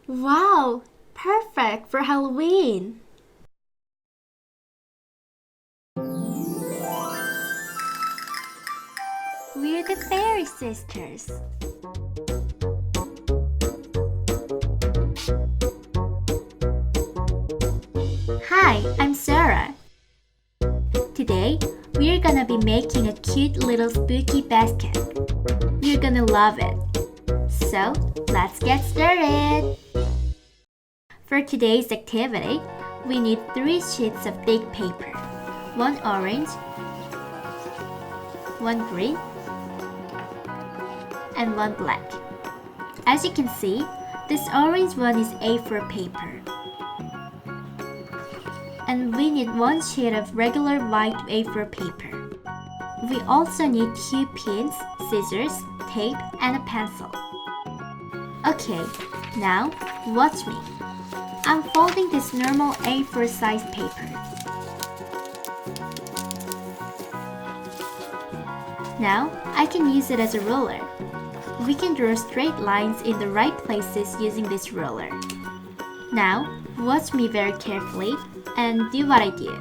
Wow, perfect for Halloween! We're the Fairy Sisters. Hi, I'm Sora. Today, we're gonna be making a cute little spooky basket. You're gonna love it. So, let's get started! For today's activity, we need 3 sheets of thick paper. 1 orange, 1 green, and 1 black. As you can see, this orange one is A4 paper. And we need 1 sheet of regular white A4 paper. We also need 2 pins, scissors, tape, and a pencil. Okay, now watch me. I'm folding this normal A4 size paper. Now I can use it as a ruler. We can draw straight lines in the right places using this ruler. Now watch me very carefully and do what I do.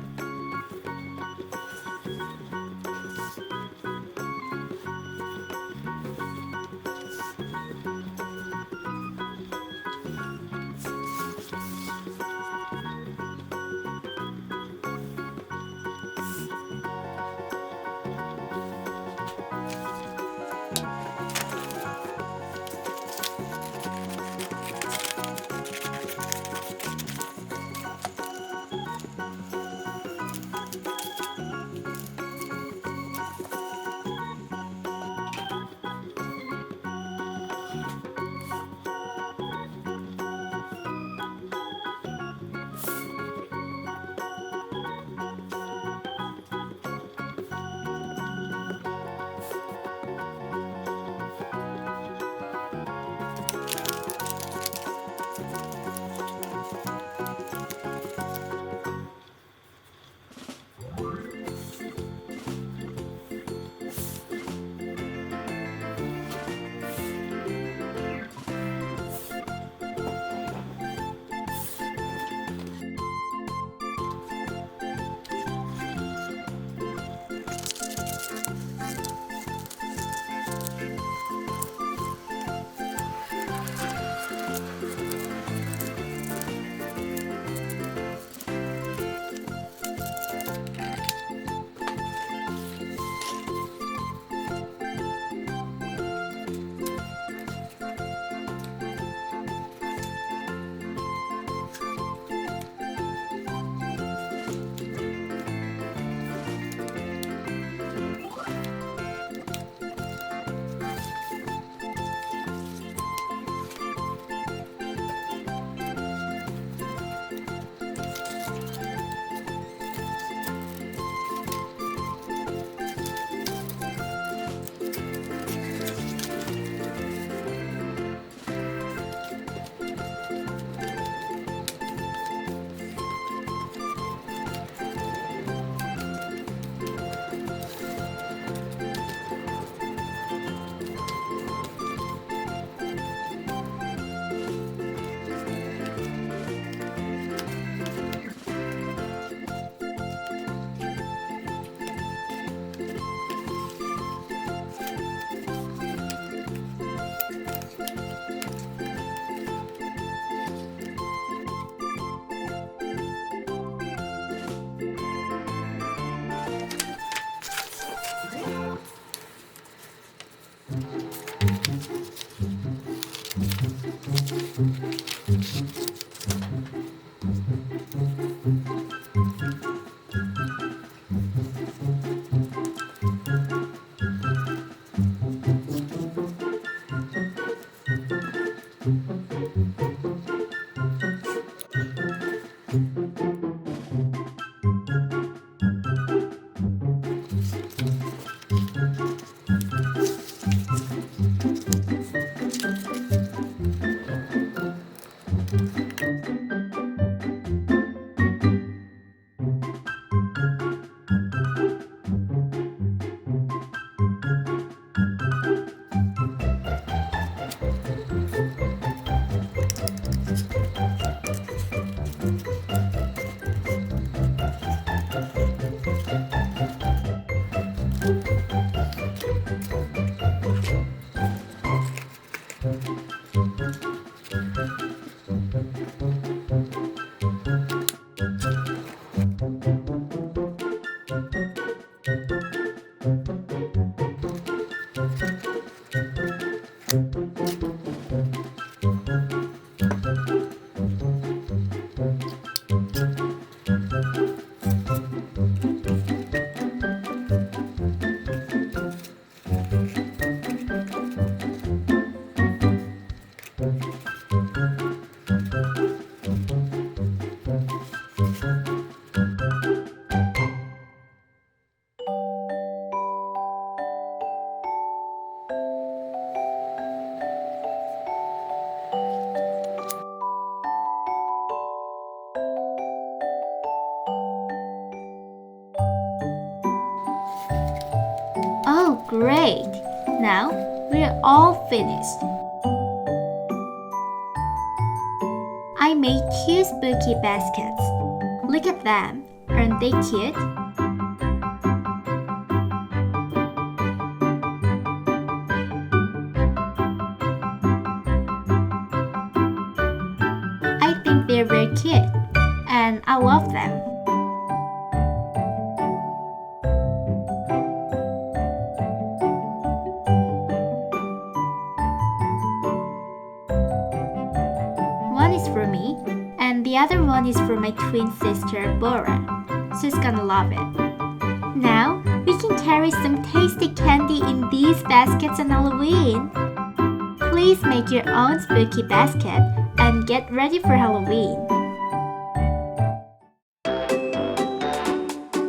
Oh, great! Now we're all finished. I made 2 spooky baskets. Look at them. Aren't they cute? I think they're very cute, and I love them. One is for me, and the other one is for my twin sister, Bora. She's gonna love it. Now, we can carry some tasty candy in these baskets on Halloween. Please make your own spooky basket and get ready for Halloween.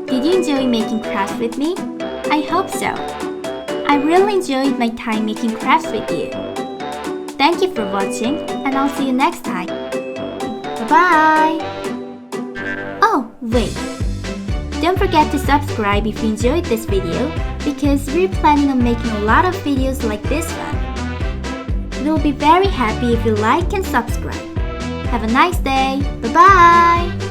Did you enjoy making crafts with me? I hope so. I really enjoyed my time making crafts with you. Thank you for watching, and I'll see you next time. Bye-bye! Oh, wait! Don't forget to subscribe if you enjoyed this video, because we're planning on making a lot of videos like this one. We'll be very happy if you like and subscribe. Have a nice day! Bye-bye!